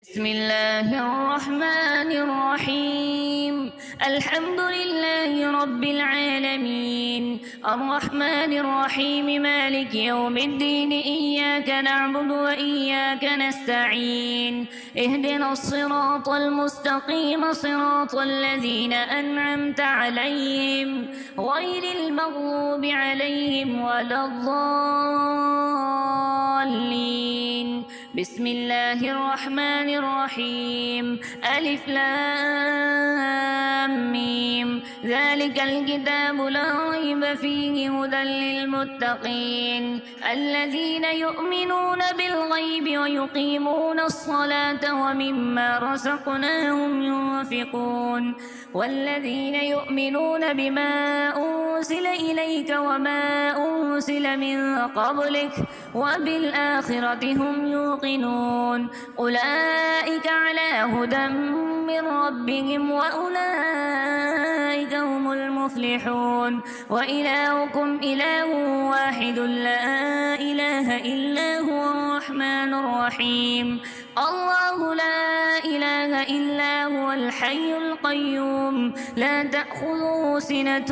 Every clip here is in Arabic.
بسم الله الرحمن الرحيم. الحمد لله رب العالمين، الرحمن الرحيم، مالك يوم الدين. إياك نعبد وإياك نستعين. اهدنا الصراط المستقيم، صراط الذين أنعمت عليهم غير المغضوب عليهم ولا الضالين. بسم الله الرحمن الرحيم. ألف لام ميم. ذلك الكتاب لا ريب فيه هدى للمتقين الذين يؤمنون بالغيب ويقيمون الصلاة ومما رزقناهم ينفقون والذين يؤمنون بما أنزل إليك وما أنزل من قبلك وبالآخرة هم يوقنون. أولئك على هدى من ربهم وأولئك هم المفلحون. وإلهكم إله واحد لا إله إلا هو الرحمن الرحيم. الله لا إله إلا هو الحي القيوم، لا تأخذه سنة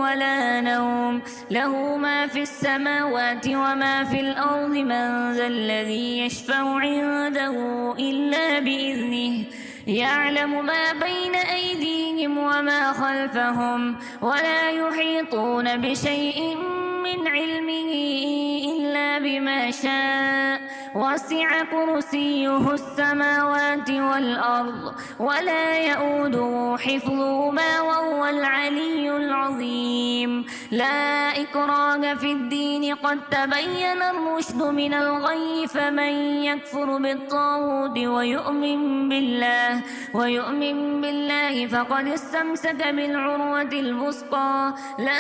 ولا نوم، له ما في السماوات وما في الأرض. من ذا الذي يشفع عنده إلا بإذنه، يعلم ما بين أيديهم وما خلفهم، ولا يحيطون بشيء من علمه إلا بما شاء. وسع كرسيه السماوات والأرض ولا يؤوده حفظهما وهو العلي العظيم. لا إكراه في الدين، قد تبين الرشد من الغي. فمن يكفر بالطاغوت ويؤمن بالله فقد استمسك بالعروة الوثقى لا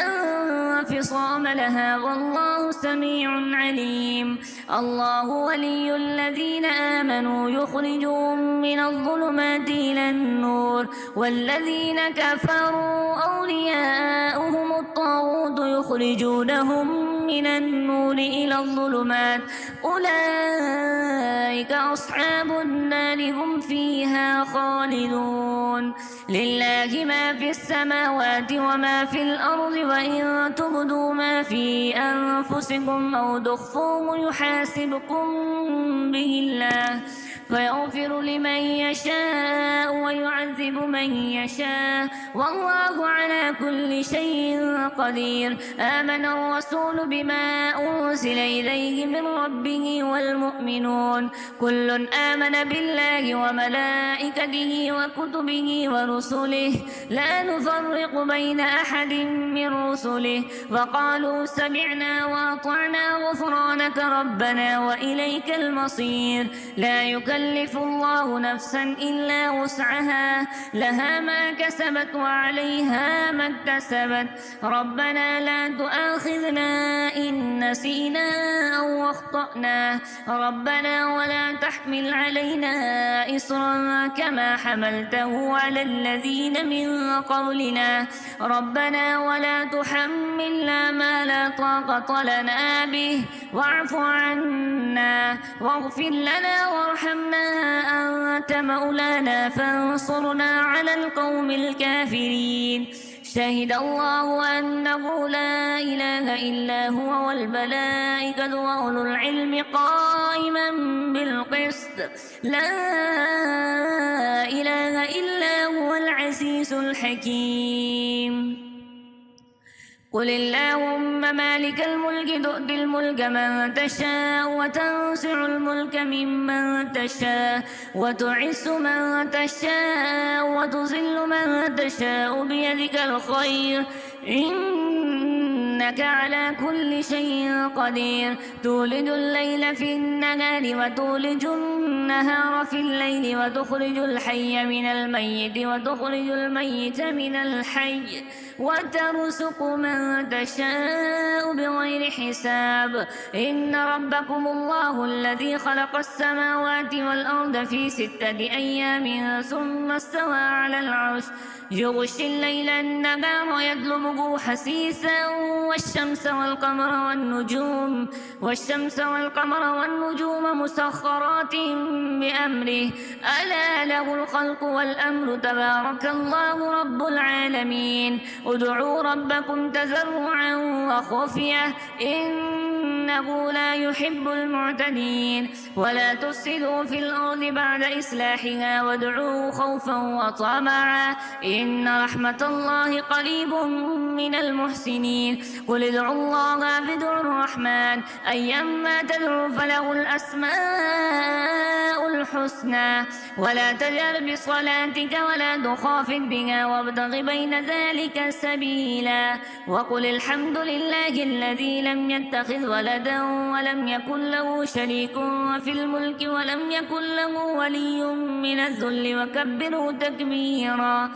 انفصام لها، والله سميع عليم. الله ولي الذين آمنوا يخرجهم من الظلمات إلى النور، والذين كفروا أولياؤهم الطاغوت يخرجونهم من النور إلى الظلمات. أولئك أصحاب النار، هم فيها خالدون. لله ما في السماوات وما في الأرض، وإن تبدوا ما في أنفسكم أو تخفوه يحاسبكم به الله، فيغفر لمن يشاء ويعذب من يشاء، والله على كل شيء قدير. آمن الرسول بما أنزل إليه من ربه والمؤمنون كل آمن بالله وملائكته وكتبه ورسله، لا نفرق بين أحد من رسله، وقالوا سمعنا وأطعنا غفرانك ربنا وإليك المصير. لا يكلف الله نفسا إلا وسعها، لها ما كسبت وعليها ما اكتسبت. ربنا لا تؤاخذنا إن نسينا أو أخطأنا، ربنا ولا تحمل علينا إصرا كما حملته على الذين من قبلنا، ربنا ولا تحملنا ما لا طاقة لنا به، واعف عنا واغفر لنا وارحمنا، أنت مولانا فانصرنا على القوم الكافرين. شهد الله أنه لا إله إلا هو والملائكة وأولو العلم قائما بالقسط، لا إله إلا هو العزيز الحكيم. قل اللهم مالك الملك تؤتي الملك من تشاء وتنزع الملك ممن تشاء وتعز من تشاء وتذل من تشاء بيدك الخير، إنك على كل شيء قدير. تولج الليل في النهار وتولج النهار في الليل، وتخرج الحي من الميت وتخرج الميت من الحي، وترزق من تشاء بغير حساب. إن ربكم الله الذي خلق السماوات والأرض في 6 أيام ثم استوى على العرش، يغشي الليل النهار يطلبه حثيثا، والشمس والقمر والنجوم مسخرات بأمره ألا له الخلق والأمر تبارك الله رب العالمين ادعوا ربكم تضرعا وخفية إنه لا يحب المعتدين ولا تفسدوا في الأرض بعد إصلاحها وادعوه خوفا وطمعا إن رحمة الله قريب من المحسنين قل ادعوا الله بدعوا الرحمن أيما تدعوا فله الأسماء الحسنى ولا تجهر بصلاتك ولا تخافت بها وابتغ بين ذلك سبيلا وقل الحمد لله الذي لم يتخذ ولدا ولم يكن له شريك في الملك ولم يكن له ولي من الذل وكبره تكبيرا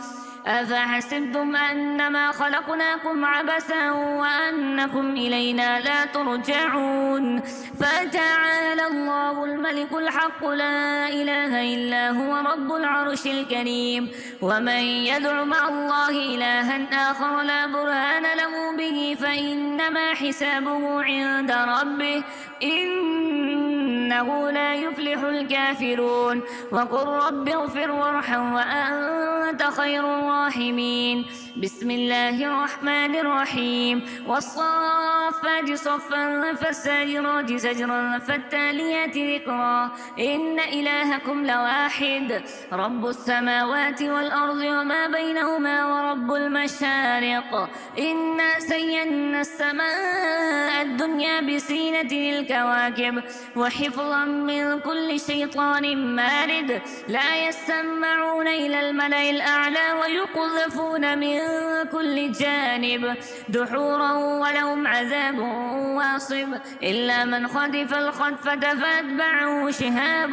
أفحسبتم أنما خلقناكم عبثا وأنكم إلينا لا ترجعون فتعالى الله الملك الحق لا إله إلا هو رب العرش الكريم ومن يدع مع الله إلها آخر لا برهان له به فإنما حسابه عند ربه إنه لا يفلح الكافرون وقل رب اغفر وارحم وأنت خير الراحمين بسم الله الرحمن الرحيم والصافات صفا فالساجرات سجرا فالتاليات ذكرا إن إلهكم لواحد رب السماوات والأرض وما بينهما ورب المشارق إنا زينا السماء الدنيا بزينة الكواكب وحفظا من كل شيطان مارد لا يسمعون إلى الملأ الأعلى ويقذفون من كل جانب دحورا ولهم عذاب واصب إلا من خطف الخطفة فأتبعه شهاب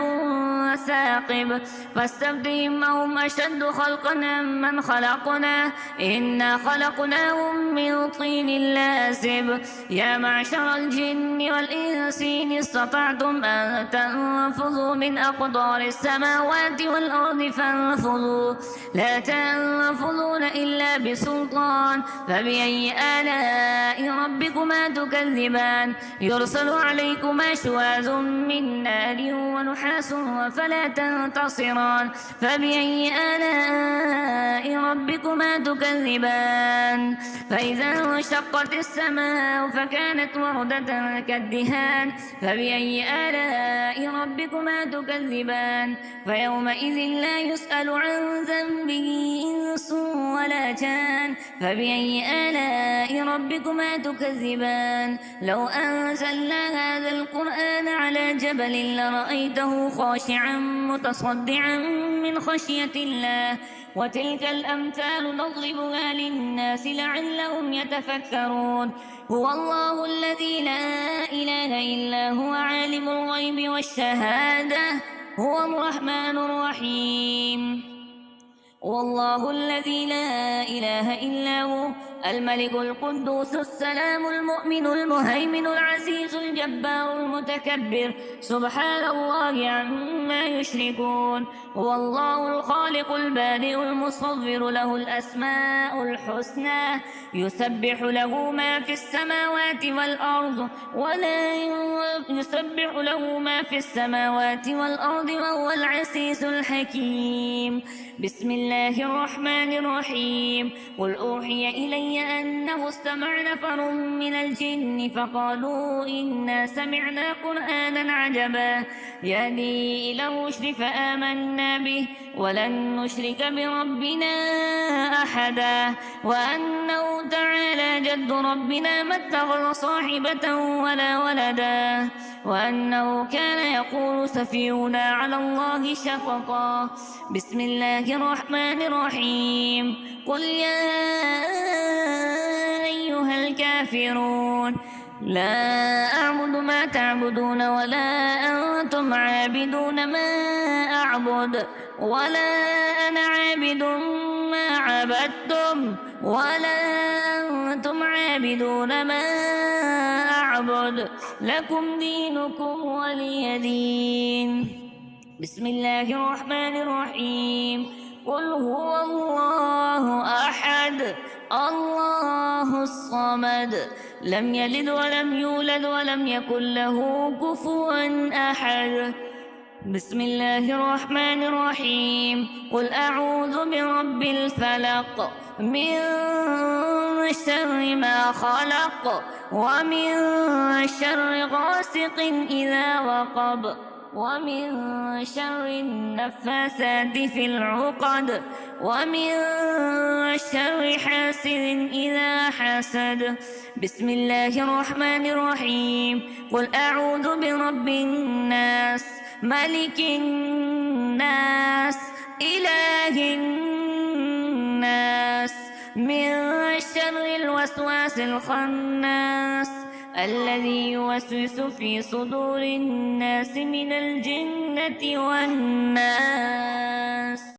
ثاقب فاستفتهم أهم أشد خلقا من خلقنا إنا خلقناهم من طين لازب يا معشر الجن والإنس إن استطعتم أن تنفذوا من أقطار السماوات والأرض فانفذوا لا تنفذون إلا بسلطان فبأي آلاء ربكما تكذبان يرسل عليكما شواذ من نار ونحاس فلا تنتصران فبأي آلاء ربكما تكذبان فإذا انشقت السماء فكانت وردة كالدهان فبأي آلاء ربكما تكذبان فيومئذ لا يسأل عن ذنبه إنس ولا جان فبأي آلاء ربكما تكذبان لو أنزلنا هذا القرآن على جبل لرأيته خاشعا متصدعا من خشية الله وتلك الأمثال نضربها للناس لعلهم يتفكرون هو الله الذي لا إله إلا هو عالم الغيب والشهادة هو الرحمن الرحيم والله الذي لا إله إلا هو الملك القدوس السلام المؤمن المهيمن العزيز الجبار المتكبر سبحان الله عما يشركون هو الله الخالق البارئ المصور له الأسماء الحسنى يسبح له ما في السماوات والأرض وهو العزيز الحكيم بسم الله الرحمن الرحيم قل أوحي إلي أنه استمع نفر من الجن فقالوا إنا سمعنا قرآنا عجبا يهدي إلى الرشد فآمنا به ولن نشرك بربنا أحدا وأنه تعالى جد ربنا ما اتخذ صاحبة ولا ولدا وأنه كان يقول سفيهنا على الله شططا بسم الله الرحمن الرحيم قل يا أيها الكافرون لا أعبد ما تعبدون ولا أنتم عابدون ما أعبد ولا أنا عابد ما عبدتم ولا أنتم عابدون ما أعبد لكم دينكم ولي دين بسم الله الرحمن الرحيم قل هو الله أحد الله الصمد لم يلد ولم يولد ولم يكن له كفوا أحد بسم الله الرحمن الرحيم قل أعوذ برب الفلق من شر ما خلق ومن شر غاسق إذا وقب ومن شر النفاثات في العقد ومن شر حاسد إذا حسد بسم الله الرحمن الرحيم قل أعوذ برب الناس ملك الناس إله الناس من شر الوسواس الخناس الذي يوسوس في صدور الناس من الجنة والناس.